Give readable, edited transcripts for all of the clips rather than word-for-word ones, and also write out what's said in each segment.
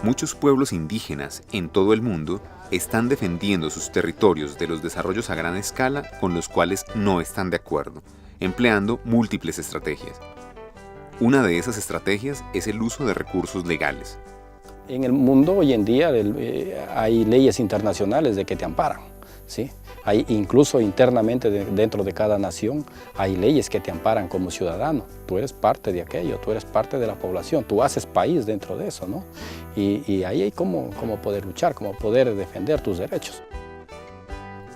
Muchos pueblos indígenas en todo el mundo están defendiendo sus territorios de los desarrollos a gran escala con los cuales no están de acuerdo, empleando múltiples estrategias. Una de esas estrategias es el uso de recursos legales. En el mundo hoy en día hay leyes internacionales de que te amparan, ¿sí? Hay incluso internamente dentro de cada nación hay leyes que te amparan como ciudadano. Tú eres parte de aquello, tú eres parte de la población, tú haces país dentro de eso, ¿no? Y ahí hay cómo poder luchar, cómo poder defender tus derechos.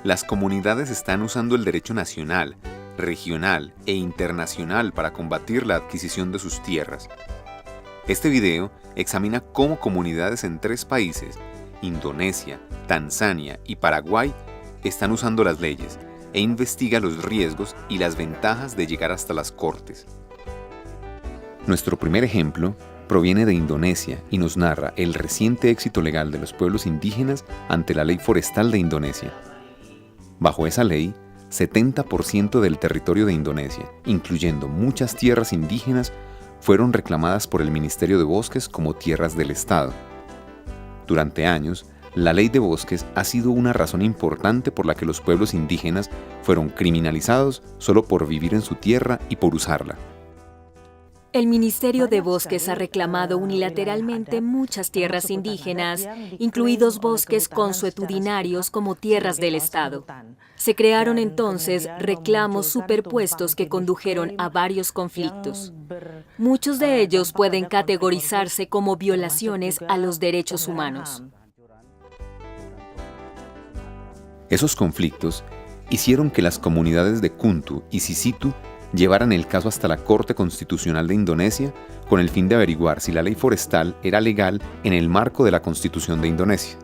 Las comunidades están usando el derecho nacional, regional e internacional para combatir la adquisición de sus tierras. Este video examina cómo comunidades en 3 países, Indonesia, Tanzania y Paraguay, están usando las leyes e investiga los riesgos y las ventajas de llegar hasta las cortes. Nuestro primer ejemplo proviene de Indonesia y nos narra el reciente éxito legal de los pueblos indígenas ante la ley forestal de Indonesia. Bajo esa ley, 70% del territorio de Indonesia, incluyendo muchas tierras indígenas, fueron reclamadas por el Ministerio de Bosques como tierras del Estado. Durante años, la ley de bosques ha sido una razón importante por la que los pueblos indígenas fueron criminalizados solo por vivir en su tierra y por usarla. El Ministerio de Bosques ha reclamado unilateralmente muchas tierras indígenas, incluidos bosques consuetudinarios como tierras del Estado. Se crearon entonces reclamos superpuestos que condujeron a varios conflictos. Muchos de ellos pueden categorizarse como violaciones a los derechos humanos. Esos conflictos hicieron que las comunidades de Kuntu y Sisitu llevaran el caso hasta la Corte Constitucional de Indonesia con el fin de averiguar si la ley forestal era legal en el marco de la Constitución de Indonesia.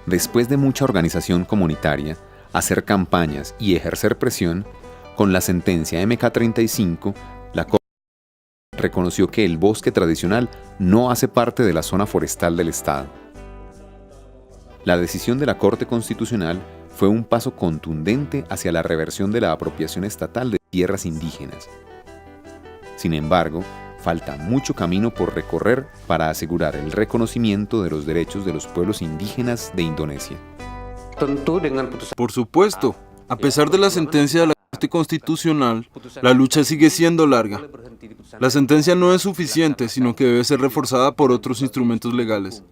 Después de mucha organización comunitaria, hacer campañas y ejercer presión, con la sentencia MK35, la Corte reconoció que el bosque tradicional no hace parte de la zona forestal del Estado. La decisión de la Corte Constitucional fue un paso contundente hacia la reversión de la apropiación estatal de tierras indígenas. Sin embargo, falta mucho camino por recorrer para asegurar el reconocimiento de los derechos de los pueblos indígenas de Indonesia. Por supuesto, a pesar de la sentencia de la Corte Constitucional, la lucha sigue siendo larga. La sentencia no es suficiente, sino que debe ser reforzada por otros instrumentos legales.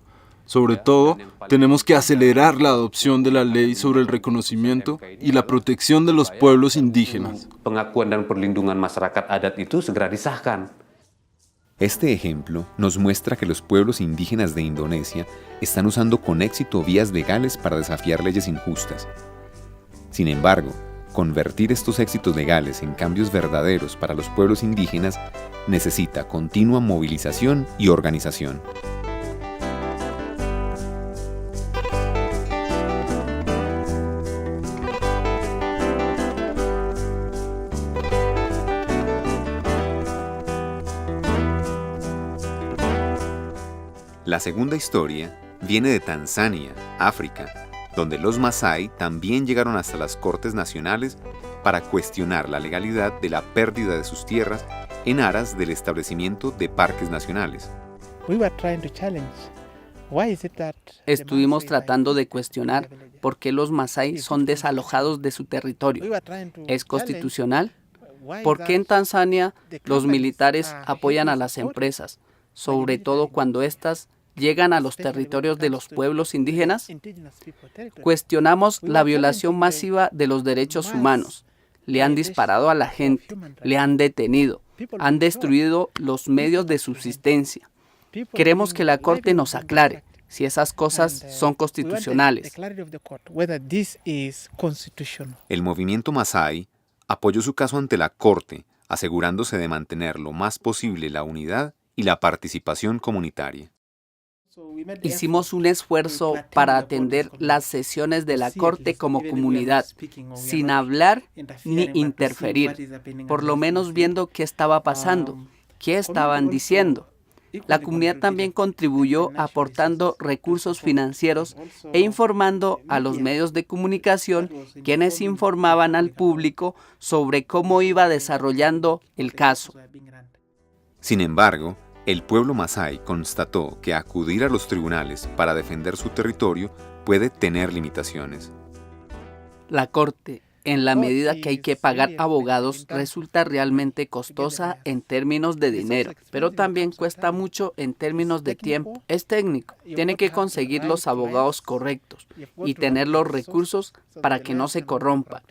Sobre todo, tenemos que acelerar la adopción de la ley sobre el reconocimiento y la protección de los pueblos indígenas. Este ejemplo nos muestra que los pueblos indígenas de Indonesia están usando con éxito vías legales para desafiar leyes injustas. Sin embargo, convertir estos éxitos legales en cambios verdaderos para los pueblos indígenas necesita continua movilización y organización. La segunda historia viene de Tanzania, África, donde los Masái también llegaron hasta las Cortes Nacionales para cuestionar la legalidad de la pérdida de sus tierras en aras del establecimiento de parques nacionales. Estuvimos tratando de cuestionar por qué los Masái son desalojados de su territorio. ¿Es constitucional? ¿Por qué en Tanzania los militares apoyan a las empresas, sobre todo cuando éstas llegan a los territorios de los pueblos indígenas? Cuestionamos la violación masiva de los derechos humanos. Le han disparado a la gente, le han detenido, han destruido los medios de subsistencia. Queremos que la Corte nos aclare si esas cosas son constitucionales. El movimiento Masái apoyó su caso ante la Corte, asegurándose de mantener lo más posible la unidad y la participación comunitaria. Hicimos un esfuerzo para atender las sesiones de la Corte como comunidad, sin hablar ni interferir, por lo menos viendo qué estaba pasando. qué estaban diciendo. La comunidad también contribuyó aportando recursos financieros e informando a los medios de comunicación, quienes informaban al público sobre cómo iba desarrollando el caso. Sin embargo, el pueblo masái constató que acudir a los tribunales para defender su territorio puede tener limitaciones. La corte, en la medida que hay que pagar abogados, resulta realmente costosa en términos de dinero, pero también cuesta mucho en términos de tiempo. Es técnico, tiene que conseguir los abogados correctos y tener los recursos para que no se corrompa.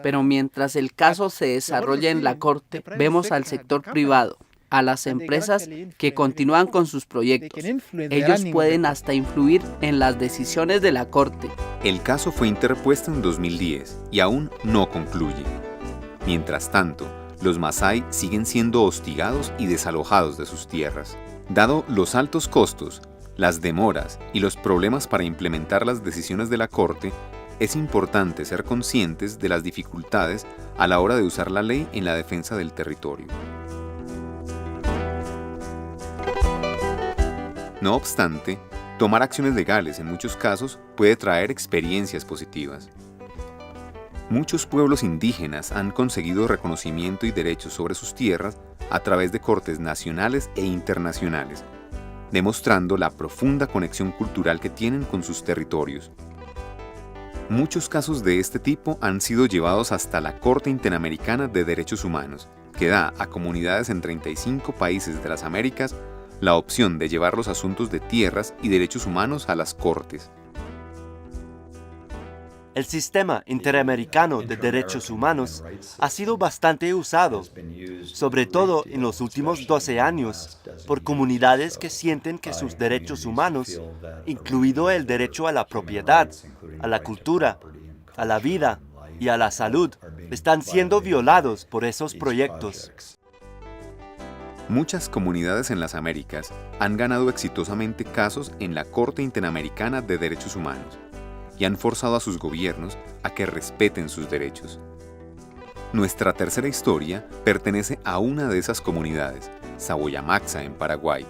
Pero mientras el caso se desarrolla en la corte, vemos al sector privado, a las empresas que continúan con sus proyectos. Ellos pueden hasta influir en las decisiones de la corte. El caso fue interpuesto en 2010 y aún no concluye. Mientras tanto, los masái siguen siendo hostigados y desalojados de sus tierras. Dado los altos costos, las demoras y los problemas para implementar las decisiones de la corte, es importante ser conscientes de las dificultades a la hora de usar la ley en la defensa del territorio. No obstante, tomar acciones legales en muchos casos puede traer experiencias positivas. Muchos pueblos indígenas han conseguido reconocimiento y derechos sobre sus tierras a través de cortes nacionales e internacionales, demostrando la profunda conexión cultural que tienen con sus territorios. Muchos casos de este tipo han sido llevados hasta la Corte Interamericana de Derechos Humanos, que da a comunidades en 35 países de las Américas la opción de llevar los asuntos de tierras y derechos humanos a las cortes. El sistema interamericano de derechos humanos ha sido bastante usado, sobre todo en los últimos 12 años, por comunidades que sienten que sus derechos humanos, incluido el derecho a la propiedad, a la cultura, a la vida y a la salud, están siendo violados por esos proyectos. Muchas comunidades en las Américas han ganado exitosamente casos en la Corte Interamericana de Derechos Humanos y han forzado a sus gobiernos a que respeten sus derechos. Nuestra tercera historia pertenece a una de esas comunidades, Saboyamaxa en Paraguay.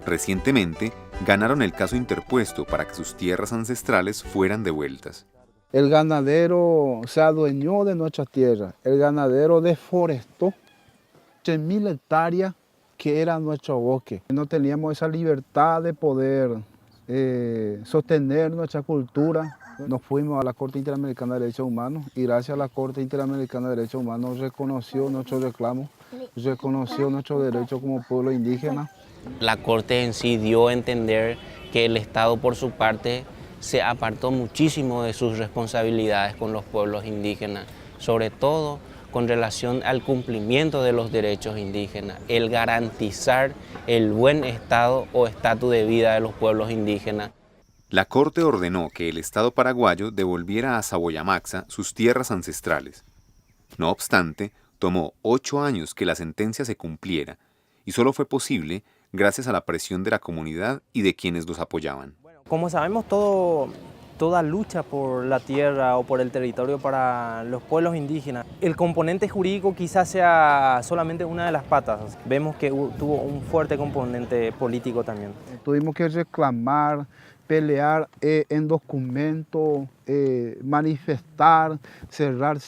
Recientemente ganaron el caso interpuesto para que sus tierras ancestrales fueran devueltas. El ganadero se adueñó de nuestra tierra, el ganadero deforestó 3.000 hectáreas que era nuestro bosque. No teníamos esa libertad de poder sostener nuestra cultura. Nos fuimos a la Corte Interamericana de Derechos Humanos y gracias a la Corte Interamericana de Derechos Humanos reconoció nuestros reclamos, reconoció nuestros derechos como pueblo indígena. La Corte en sí dio a entender que el Estado por su parte se apartó muchísimo de sus responsabilidades con los pueblos indígenas, sobre todo con relación al cumplimiento de los derechos indígenas, el garantizar el buen estado o estatus de vida de los pueblos indígenas. La Corte ordenó que el Estado paraguayo devolviera a Saboyamaxa sus tierras ancestrales. No obstante, tomó 8 años que la sentencia se cumpliera y solo fue posible gracias a la presión de la comunidad y de quienes los apoyaban. Como sabemos, toda lucha por la tierra o por el territorio para los pueblos indígenas, el componente jurídico quizás sea solamente una de las patas. Vemos que tuvo un fuerte componente político también. Tuvimos que reclamar, pelear en documentos, manifestar, cerrar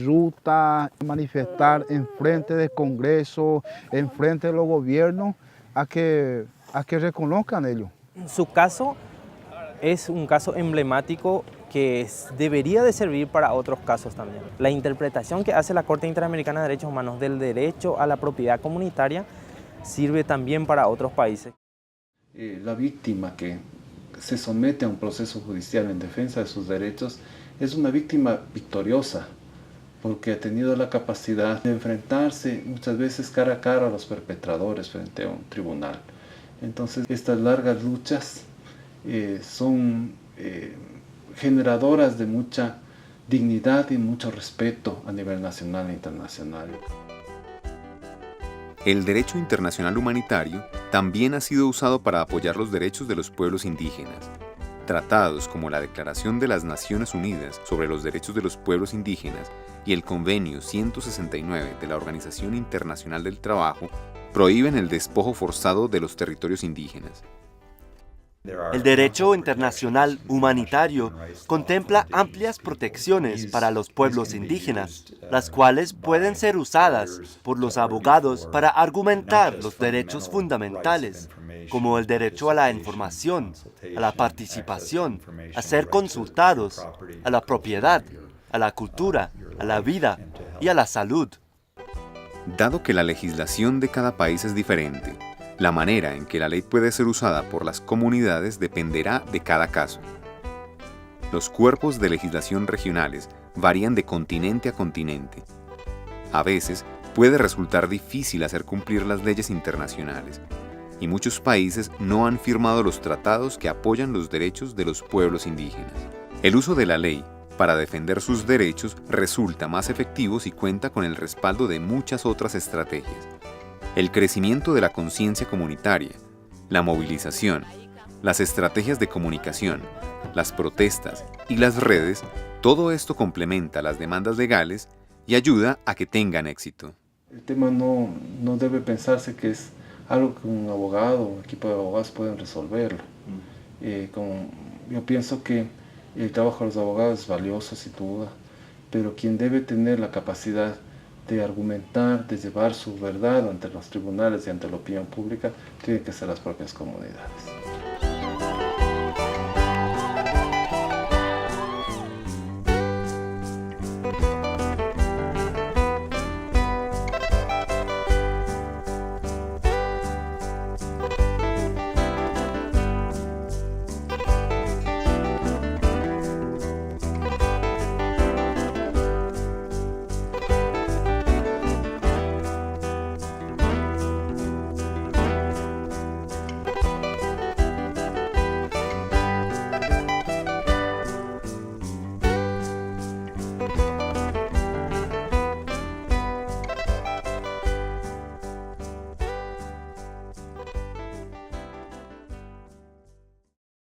rutas, manifestar en frente del Congreso, en frente de los gobiernos, a que reconozcan ellos. Su caso es un caso emblemático que debería de servir para otros casos también. La interpretación que hace la Corte Interamericana de Derechos Humanos del derecho a la propiedad comunitaria sirve también para otros países. La víctima que se somete a un proceso judicial en defensa de sus derechos es una víctima victoriosa, porque ha tenido la capacidad de enfrentarse muchas veces cara a cara a los perpetradores frente a un tribunal. Entonces, estas largas luchas son generadoras de mucha dignidad y mucho respeto a nivel nacional e internacional. El derecho internacional humanitario también ha sido usado para apoyar los derechos de los pueblos indígenas. Tratados como la Declaración de las Naciones Unidas sobre los Derechos de los Pueblos Indígenas y el Convenio 169 de la Organización Internacional del Trabajo prohíben el despojo forzado de los territorios indígenas. El derecho internacional humanitario contempla amplias protecciones para los pueblos indígenas, las cuales pueden ser usadas por los abogados para argumentar los derechos fundamentales, como el derecho a la información, a la participación, a ser consultados, a la propiedad, a la cultura, a la vida y a la salud. Dado que la legislación de cada país es diferente, la manera en que la ley puede ser usada por las comunidades dependerá de cada caso. Los cuerpos de legislación regionales varían de continente a continente. A veces puede resultar difícil hacer cumplir las leyes internacionales, y muchos países no han firmado los tratados que apoyan los derechos de los pueblos indígenas. El uso de la ley para defender sus derechos resulta más efectivo si cuenta con el respaldo de muchas otras estrategias. El crecimiento de la conciencia comunitaria, la movilización, las estrategias de comunicación, las protestas y las redes, todo esto complementa las demandas legales y ayuda a que tengan éxito. El tema no debe pensarse que es algo que un abogado o un equipo de abogados pueden resolverlo. Yo pienso que el trabajo de los abogados es valioso, sin duda, pero quien debe tener la capacidad de argumentar, de llevar su verdad ante los tribunales y ante la opinión pública, tienen que ser las propias comunidades.